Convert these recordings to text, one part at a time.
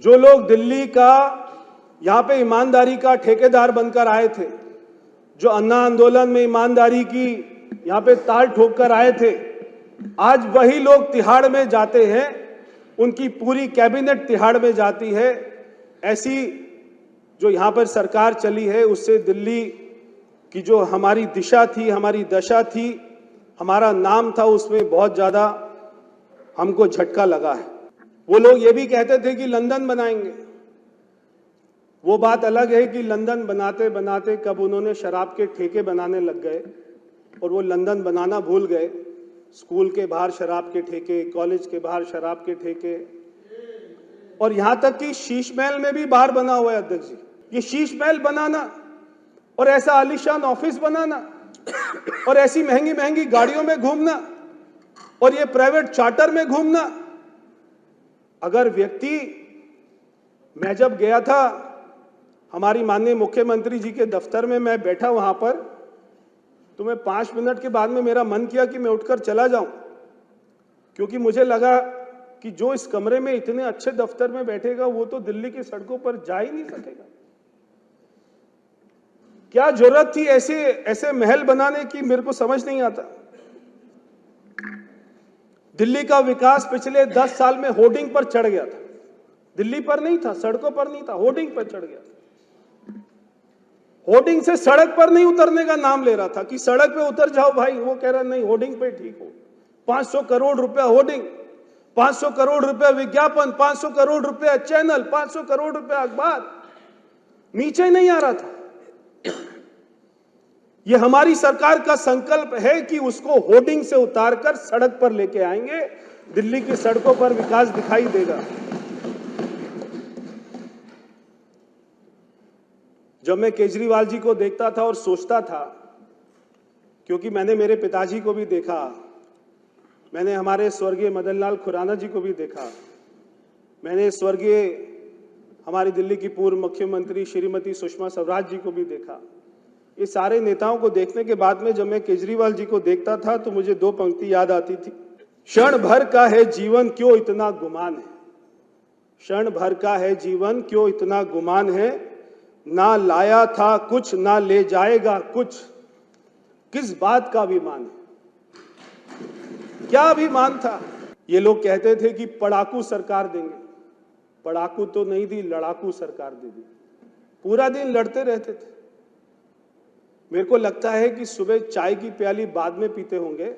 जो लोग दिल्ली का यहाँ पे ईमानदारी का ठेकेदार बनकर आए थे, जो अन्ना आंदोलन में ईमानदारी की यहाँ पे ताल ठोक कर आए थे, आज वही लोग तिहाड़ में जाते हैं, उनकी पूरी कैबिनेट तिहाड़ में जाती है। ऐसी जो यहाँ पर सरकार चली है, उससे दिल्ली की जो हमारी दिशा थी, हमारी दशा थी, हमारा नाम था, उसमें बहुत ज्यादा हमको झटका लगा है। वो लोग ये भी कहते थे कि लंदन बनाएंगे। वो बात अलग है कि लंदन बनाते बनाते कब उन्होंने शराब के ठेके बनाने लग गए और वो लंदन बनाना भूल गए। स्कूल के बाहर शराब के ठेके, कॉलेज के बाहर शराब के ठेके, और यहां तक कि शीश महल में भी बाहर बना हुआ है। अध्यक्ष जी, ये शीश महल बनाना और ऐसा आलीशान ऑफिस बनाना और ऐसी महंगी महंगी गाड़ियों में घूमना और ये प्राइवेट चार्टर में घूमना, अगर व्यक्ति, मैं जब गया था हमारी माननीय मुख्यमंत्री जी के दफ्तर में, मैं बैठा वहां पर, तो मैं 5 मिनट के बाद में मेरा मन किया कि मैं उठकर चला जाऊं, क्योंकि मुझे लगा कि जो इस कमरे में इतने अच्छे दफ्तर में बैठेगा वो तो दिल्ली की सड़कों पर जा ही नहीं सकेगा। क्या जरूरत थी ऐसे महल बनाने की, मेरे को समझ नहीं आता। दिल्ली का विकास पिछले 10 साल में होर्डिंग पर चढ़ गया था। दिल्ली पर नहीं था, सड़कों पर नहीं था, होर्डिंग पर चढ़ गया था। होर्डिंग से सड़क पर नहीं उतरने का नाम ले रहा था कि सड़क पे उतर जाओ भाई, वो कह रहा नहीं, होर्डिंग पे ठीक हो। 500 करोड़ रुपया होर्डिंग, 500 करोड़ रुपया विज्ञापन, 500 करोड़ रुपया चैनल, 500 करोड़ रुपया अखबार, नीचे नहीं आ रहा था। ये हमारी सरकार का संकल्प है कि उसको होर्डिंग से उतारकर सड़क पर लेके आएंगे। दिल्ली की सड़कों पर विकास दिखाई देगा। जब मैं केजरीवाल जी को देखता था और सोचता था, क्योंकि मैंने मेरे पिताजी को भी देखा, मैंने हमारे स्वर्गीय मदन लाल खुराना जी को भी देखा, मैंने स्वर्गीय हमारी दिल्ली की पूर्व मुख्यमंत्री श्रीमती सुषमा स्वराज जी को भी देखा। ये सारे नेताओं को देखने के बाद में जब मैं केजरीवाल जी को देखता था तो मुझे 2 पंक्ति याद आती थी। क्षण भर का है जीवन, क्यों इतना गुमान है। क्षण भर का है जीवन, क्यों इतना गुमान है। ना लाया था कुछ, ना ले जाएगा कुछ, किस बात का अभिमान है। क्या अभिमान था। ये लोग कहते थे कि पढ़ाकू सरकार देंगे। पढ़ाकू तो नहीं दी, लड़ाकू सरकार दे दी। पूरा दिन लड़ते रहते थे। मेरे को लगता है कि सुबह चाय की प्याली बाद में पीते होंगे,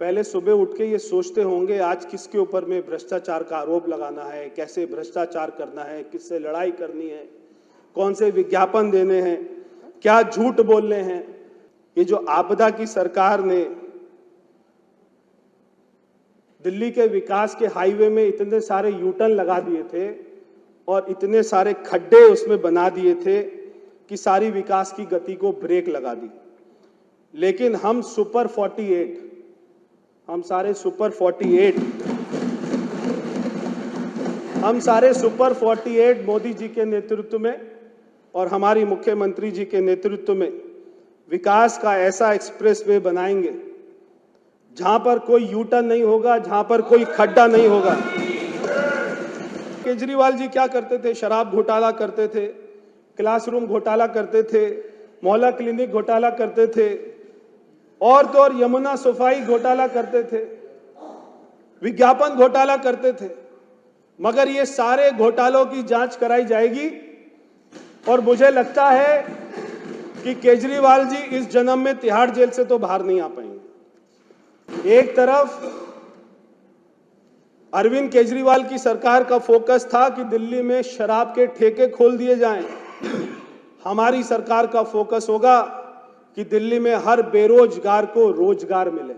पहले सुबह उठ के ये सोचते होंगे आज किसके ऊपर में भ्रष्टाचार का आरोप लगाना है, कैसे भ्रष्टाचार करना है, किससे लड़ाई करनी है, कौन से विज्ञापन देने हैं, क्या झूठ बोलने हैं। ये जो आपदा की सरकार ने दिल्ली के विकास के हाईवे में इतने सारे यूटर्न लगा दिए थे और इतने सारे खड्डे उसमें बना दिए थे कि सारी विकास की गति को ब्रेक लगा दी। लेकिन हम सुपर 48, हम सारे सुपर 48 मोदी जी के नेतृत्व में और हमारी मुख्यमंत्री जी के नेतृत्व में विकास का ऐसा एक्सप्रेसवे बनाएंगे जहां पर कोई यूटर्न नहीं होगा, जहां पर कोई खड्डा नहीं होगा। केजरीवाल जी क्या करते थे, शराब घोटाला करते थे, क्लासरूम घोटाला करते थे, मोहल्ला क्लिनिक घोटाला करते थे, और तो और यमुना सफाई घोटाला करते थे, विज्ञापन घोटाला करते थे। मगर ये सारे घोटालों की जांच कराई जाएगी और मुझे लगता है कि केजरीवाल जी इस जन्म में तिहाड़ जेल से तो बाहर नहीं आ पाएंगे। एक तरफ अरविंद केजरीवाल की सरकार का फोकस था कि दिल्ली में शराब के ठेके खोल दिए जाएं। हमारी सरकार का फोकस होगा कि दिल्ली में हर बेरोजगार को रोजगार मिले।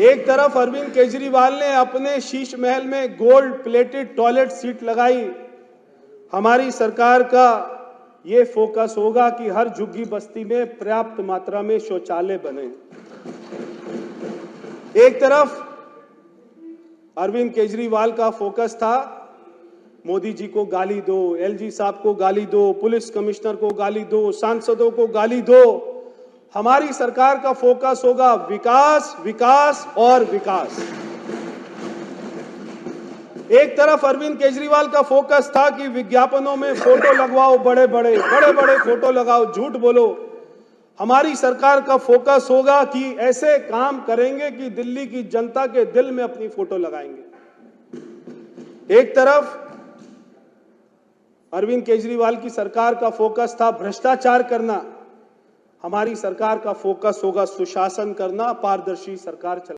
एक तरफ अरविंद केजरीवाल ने अपने शीश महल में गोल्ड प्लेटेड टॉयलेट सीट लगाई। हमारी सरकार का ये फोकस होगा कि हर झुग्गी बस्ती में पर्याप्त मात्रा में शौचालय बने। एक तरफ अरविंद केजरीवाल का फोकस था मोदी जी को गाली दो, एलजी साहब को गाली दो, पुलिस कमिश्नर को गाली दो, सांसदों को गाली दो। हमारी सरकार का फोकस होगा विकास, विकास और विकास। एक तरफ अरविंद केजरीवाल का फोकस था कि विज्ञापनों में फोटो लगवाओ, बड़े बड़े फोटो लगाओ, झूठ बोलो। हमारी सरकार का फोकस होगा कि ऐसे काम करेंगे कि दिल्ली की जनता के दिल में अपनी फोटो लगाएंगे। एक तरफ अरविंद केजरीवाल की सरकार का फोकस था भ्रष्टाचार करना, हमारी सरकार का फोकस होगा सुशासन करना, पारदर्शी सरकार चलाना।